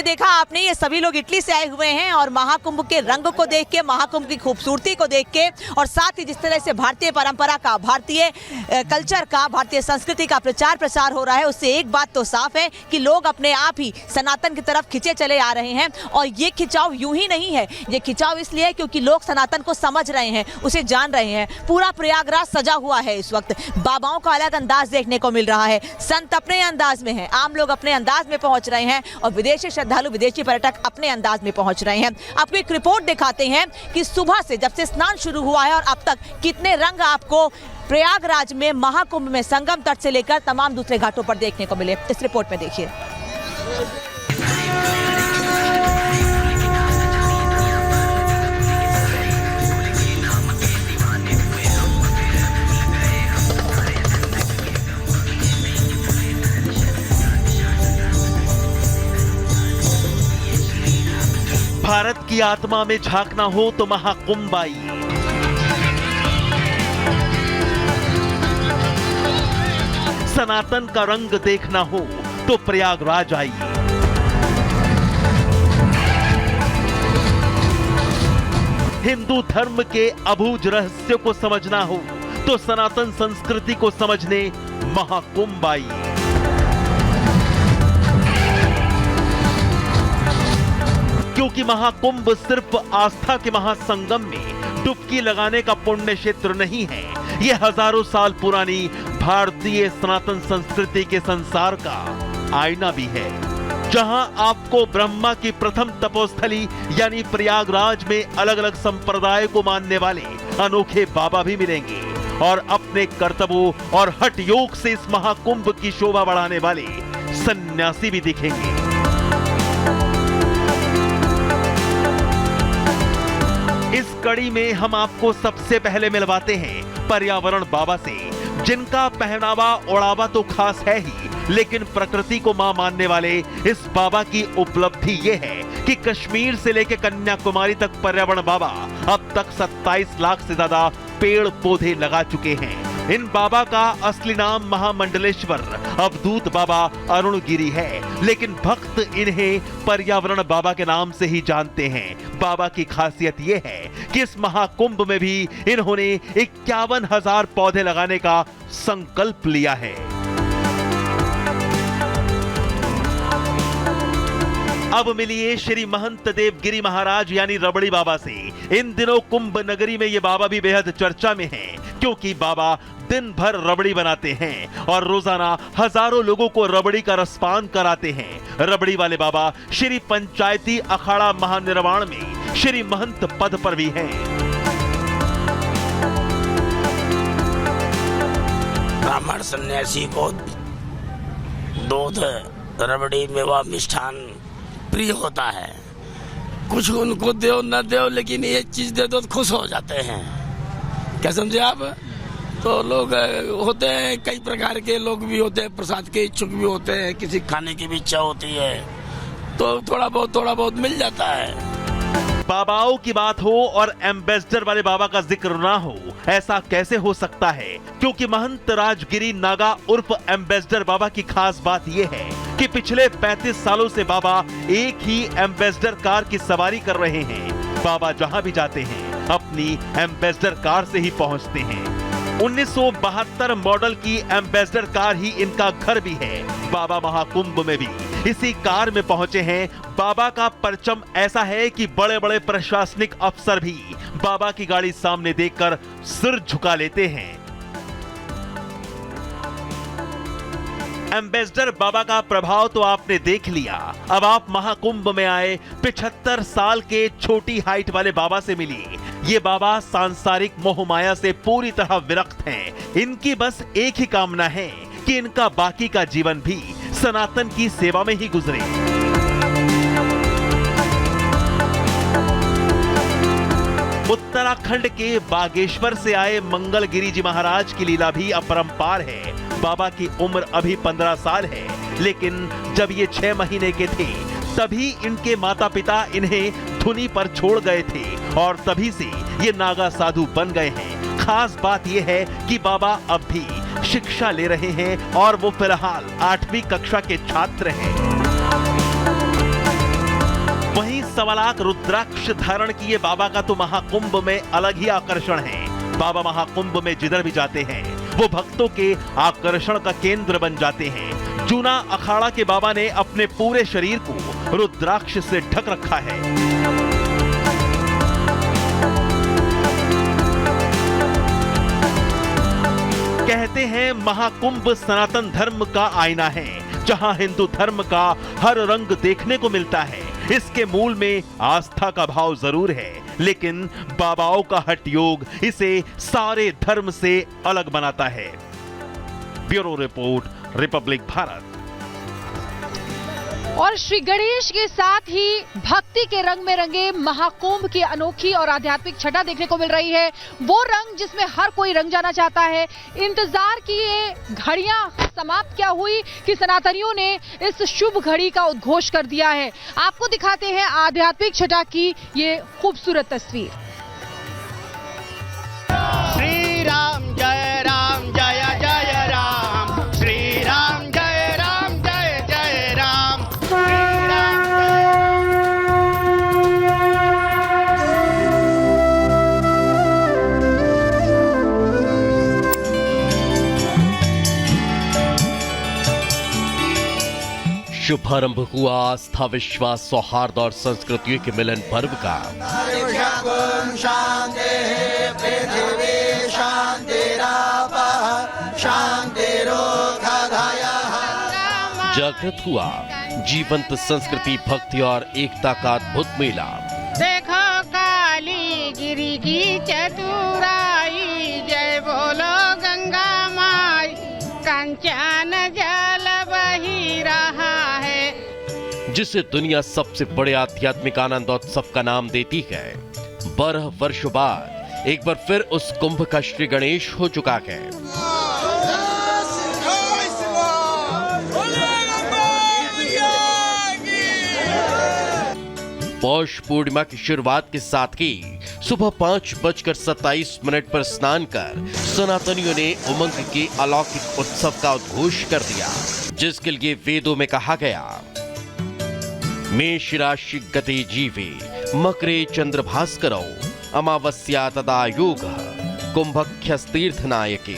देखा आपने, ये सभी लोग इटली से आए हुए हैं और महाकुंभ के रंग को देख के, महाकुंभ की खूबसूरती को देख के और साथ ही जिस तरह से भारतीय परंपरा का, भारतीय कल्चर का, भारतीय संस्कृति का प्रचार प्रसार हो रहा है, उससे एक बात तो साफ है कि लोग अपने आप ही सनातन की तरफ खिंचे चले आ रहे हैं। और ये खिंचाव यूं ही नहीं है, ये खिंचाव इसलिए है क्योंकि लोग सनातन को समझ रहे हैं, उसे जान रहे हैं। पूरा प्रयागराज सजा हुआ है इस वक्त, बाबाओं का अलग अंदाज देखने को मिल रहा है, संत अपने अंदाज में हैं, आम लोग अपने अंदाज में पहुंच रहे हैं और विदेशी श्रद्धालु, विदेशी पर्यटक अपने अंदाज में पहुंच रहे हैं। आपको एक रिपोर्ट दिखाते हैं कि सुबह से जब से स्नान शुरू हुआ है और अब तक कितने रंग आपको प्रयागराज में महाकुंभ में संगम तट से लेकर तमाम दूसरे घाटों पर देखने को मिले। इस रिपोर्ट में देखिए। भारत की आत्मा में झांकना हो तो महाकुंभ आइए। सनातन का रंग देखना हो तो प्रयागराज आइए। हिंदू धर्म के अबूझ रहस्य को समझना हो तो सनातन संस्कृति को समझने महाकुंभ आइए। क्योंकि महाकुंभ सिर्फ आस्था के महासंगम में डुबकी लगाने का पुण्य क्षेत्र नहीं है, यह हजारों साल पुरानी भारतीय सनातन संस्कृति के संसार का आईना भी है, जहां आपको ब्रह्मा की प्रथम तपोस्थली यानी प्रयागराज में अलग अलग संप्रदाय को मानने वाले अनोखे बाबा भी मिलेंगे और अपने कर्तव्यों और हठ योग से इस महाकुंभ की शोभा बढ़ाने वाले सन्यासी भी दिखेंगे। इस कड़ी में हम आपको सबसे पहले मिलवाते हैं पर्यावरण बाबा से, जिनका पहनावा ओढ़ावा तो खास है ही, लेकिन प्रकृति को मां मानने वाले इस बाबा की उपलब्धि ये है कि कश्मीर से लेकर कन्याकुमारी तक पर्यावरण बाबा अब तक 27 लाख से ज्यादा पेड़ पौधे लगा चुके हैं। इन बाबा का असली नाम महामंडलेश्वर अवधूत बाबा अरुण गिरी है, लेकिन भक्त इन्हें पर्यावरण बाबा के नाम से ही जानते हैं। बाबा की खासियत यह है कि इस महाकुंभ में भी इन्होंने 51,000 पौधे लगाने का संकल्प लिया है। अब मिलिए श्री महंत देवगिरी महाराज यानी रबड़ी बाबा से। इन दिनों कुंभ नगरी में ये बाबा भी बेहद चर्चा में हैं, क्योंकि बाबा दिन भर रबड़ी बनाते हैं और रोजाना हजारों लोगों को रबड़ी का रसपान कराते हैं। रबड़ी वाले बाबा श्री पंचायती अखाड़ा महानिर्वाण में श्री महंत पद पर भी हैं। ब्राह्मण सन्यासी को दूध, रबड़ी, मेवा, मिष्ठान प्रिय होता है। कुछ उनको दो न दो, लेकिन ये चीज दे दो तो खुश हो जाते हैं। क्या समझे आप? तो लोग होते हैं, कई प्रकार के लोग भी होते हैं, प्रसाद के इच्छुक भी होते हैं, किसी खाने की भी इच्छा होती है, तो थोड़ा बहुत मिल जाता है। बाबाओं की बात हो और एम्बेसडर वाले बाबा का जिक्र ना हो, ऐसा कैसे हो सकता है? क्योंकि महंत राजगिरी नागा उर्फ एम्बेसडर बाबा की खास बात यह है कि पिछले 35 सालों से बाबा एक ही एम्बेसडर कार की सवारी कर रहे हैं। बाबा जहां भी जाते हैं अपनी एम्बेसडर कार से ही पहुंचते हैं। 1972 मॉडल की एम्बेसडर कार ही इनका घर भी है। बाबा महाकुंभ में भी इसी कार में पहुंचे हैं। बाबा का परचम ऐसा है कि बड़े बड़े प्रशासनिक अफसर भी बाबा की गाड़ी सामने देखकर सिर झुका लेते हैं। एम्बेसडर बाबा का प्रभाव तो आपने देख लिया, अब आप महाकुंभ में आए 75 साल के छोटी हाइट वाले बाबा से मिलिए। ये बाबा सांसारिक मोह माया से पूरी तरह विरक्त हैं। इनकी बस एक ही कामना है कि इनका बाकी का जीवन भी सनातन की सेवा में ही गुजरे। उत्तराखंड के बागेश्वर से आए मंगलगिरी जी महाराज की लीला भी अपरंपार है। बाबा की उम्र अभी 15 साल है, लेकिन जब ये 6 महीने के थे तभी इनके माता पिता इन्हें धुनी पर छोड़ गए थे और तभी से ये नागा साधु बन गए हैं। खास बात यह है कि बाबा अब भी शिक्षा ले रहे हैं और वो फिलहाल 8वीं कक्षा के छात्र हैं। 1.25 रुद्राक्ष धारण किए बाबा का तो महाकुंभ में अलग ही आकर्षण है। बाबा महाकुंभ में जिधर भी जाते हैं वो भक्तों के आकर्षण का केंद्र बन जाते हैं। जूना अखाड़ा के बाबा ने अपने पूरे शरीर को रुद्राक्ष से ढक रखा है। कहते हैं महाकुंभ सनातन धर्म का आईना है, जहां हिंदू धर्म का हर रंग देखने को मिलता है। इसके मूल में आस्था का भाव जरूर है, लेकिन बाबाओं का हठ योग इसे सारे धर्म से अलग बनाता है। Bureau report, Republic Bharat. और श्री गणेश के साथ ही भक्ति के रंग में रंगे महाकुंभ की अनोखी और आध्यात्मिक छटा देखने को मिल रही है। वो रंग जिसमें हर कोई रंग जाना चाहता है। इंतजार की ये घड़ियां समाप्त क्या हुई कि सनातनियों ने इस शुभ घड़ी का उद्घोष कर दिया है। आपको दिखाते हैं आध्यात्मिक छटा की ये खूबसूरत तस्वीर। श्री राम जय राम जय जय राम, श्री राम जय राम जय जय राम, श्री राम शुभारंभ हुआ आस्था, विश्वास, सौहार्द और संस्कृतियों के मिलन पर्व का। जागृत हुआ जीवंत संस्कृति, भक्ति और एकता का अद्भुत मेला। देखो काली गिरी की चतुराई, जय बोलो गंगा माई, कंचन जल बही रहा है। जिसे दुनिया सबसे बड़े आध्यात्मिक आनंदोत्सव का नाम देती है। 12 वर्षों बाद एक बार फिर उस कुंभ का श्री गणेश हो चुका है। पौष पूर्णिमा की शुरुआत के साथ ही सुबह 5:27 पर स्नान कर सनातनियों ने उमंग के अलौकिक उत्सव का उद्घोष कर दिया, जिसके लिए वेदों में कहा गया, मेष राशि गते जीवे मकरे चंद्र भास्करौ अमावस्या तदा योग कुंभख्यस्तीर्थ नायके।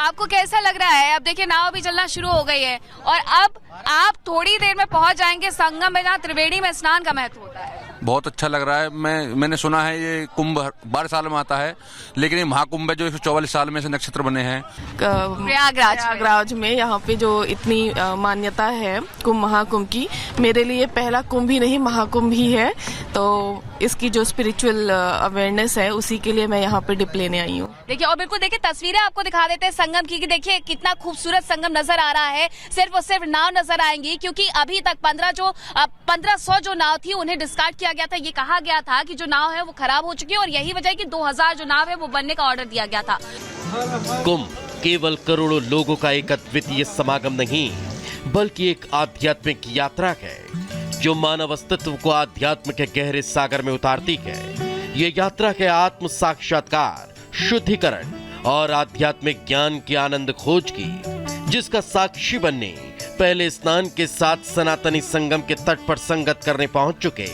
आपको कैसा लग रहा है? अब देखिए नाव भी चलना शुरू हो गई है और अब आप थोड़ी देर में पहुंच जाएंगे संगम में, जहाँ त्रिवेणी में स्नान का महत्व होता है। बहुत अच्छा लग रहा है। मैंने सुना है ये कुंभ 12 साल में आता है, लेकिन ये महाकुंभ है जो 144 साल में से नक्षत्र बने हैं। प्रयागराज में यहाँ पे जो इतनी मान्यता है कुंभ महाकुंभ की, मेरे लिए पहला कुंभ ही नहीं महाकुंभ ही है। तो इसकी जो स्पिरिचुअल अवेयरनेस है उसी के लिए मैं यहाँ पे डिप लेने आई हूँ। देखिए, और बिल्कुल देखिए तस्वीरें आपको दिखा देते हैं संगम की, कि देखिए कितना खूबसूरत संगम नजर आ रहा है। सिर्फ और सिर्फ नाव नजर आएंगी, क्योंकि अभी तक 1500 जो नाव थी उन्हें डिस्कार्ड किया गया था। ये कहा गया था कि जो नाव है वो खराब हो चुकी है, और यही वजह है कि 2000 जो नाव है वो बनने का ऑर्डर दिया गया था। कुंभ केवल करोड़ों लोगों का एक अद्वितीय समागम नहीं, बल्कि एक आध्यात्मिक यात्रा है जो मानव अस्तित्व को आध्यात्म के गहरे सागर में उतारती है। ये यात्रा के आत्म साक्षात्कार, शुद्धिकरण और आध्यात्मिक ज्ञान की आनंद खोज की, जिसका साक्षी बनने पहले स्नान के साथ सनातनी संगम के तट पर संगत करने पहुंच चुके,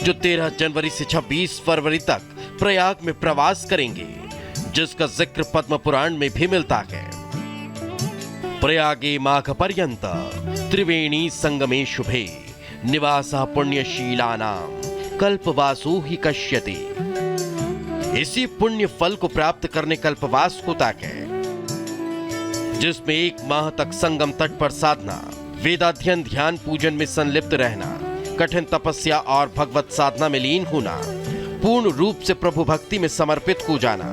जो 13 जनवरी से 26 फरवरी तक प्रयाग में प्रवास करेंगे, जिसका जिक्र पद्म पुराण में भी मिलता है। प्रयागे माघ पर्यंत त्रिवेणी संगमे शुभे निवासः पुण्यशीलानां कल्पवासो हि कश्यते। इसी पुण्य फल को प्राप्त करने कल्पवास होता है, जिसमें 1 माह तक संगम तट पर साधना, वेदाध्ययन, ध्यान, पूजन में संलिप्त रहना, कठिन तपस्या और भगवत साधना में लीन होना, पूर्ण रूप से प्रभु भक्ति में समर्पित हो जाना,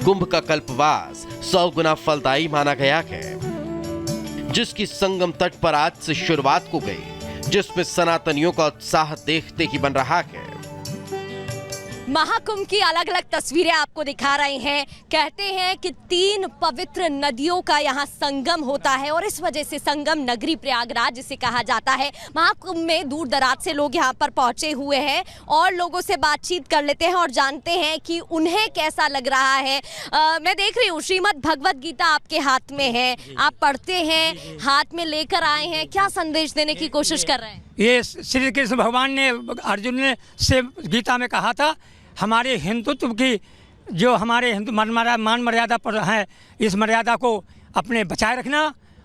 कुंभ का कल्पवास 100 गुना फलदायी माना गया है, जिसकी संगम तट पर आज से शुरुआत हो गई, जिसमें सनातनियों का उत्साह देखते ही बन रहा है। महाकुंभ की अलग अलग तस्वीरें आपको दिखा रहे हैं। कहते हैं कि 3 पवित्र नदियों का यहाँ संगम होता है और इस वजह से संगम नगरी प्रयागराज जिसे कहा जाता है। महाकुंभ में दूर दराज से लोग यहाँ पर पहुंचे हुए हैं और लोगों से बातचीत कर लेते हैं और जानते हैं कि उन्हें कैसा लग रहा है। मैं देख रही हूँ श्रीमद् भगवत गीता आपके हाथ में है, आप पढ़ते हैं, हाथ में लेकर आए हैं, क्या संदेश देने की कोशिश कर रहे हैं? ये श्री कृष्ण भगवान ने अर्जुन ने से गीता में कहा था, हमारे हिंदुत्व की जो हमारे हिंदू मान मर्यादा पर है, इस मर्यादा को अपने बचाए रखना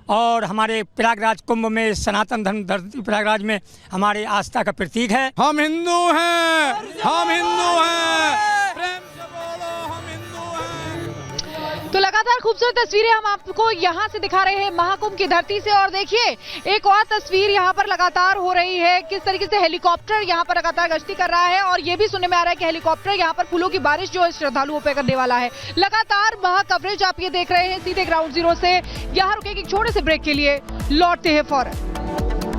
और हमारे प्रयागराज कुंभ में सनातन धर्म धरती प्रयागराज में हमारे आस्था का प्रतीक है। हम हिंदू हैं, हम हिंदू हैं, प्रेम से बोलो हम हिंदू हैं। तो लगातार खूबसूरत तस्वीरें हम आपको यहाँ से दिखा रहे हैं महाकुंभ की धरती से। और देखिए एक और तस्वीर यहाँ पर लगातार हो रही है, किस तरीके से हेलीकॉप्टर यहाँ पर लगातार गश्ती कर रहा है और ये भी सुनने में आ रहा है कि हेलीकॉप्टर यहाँ पर फूलों की बारिश जो है श्रद्धालुओं पे करने वाला है। लगातार महा कवरेज आप ये देख रहे हैं सीधे ग्राउंड जीरो से। यहाँ रुकेगी एक छोटे से ब्रेक के लिए, लौटते हैं फौरन।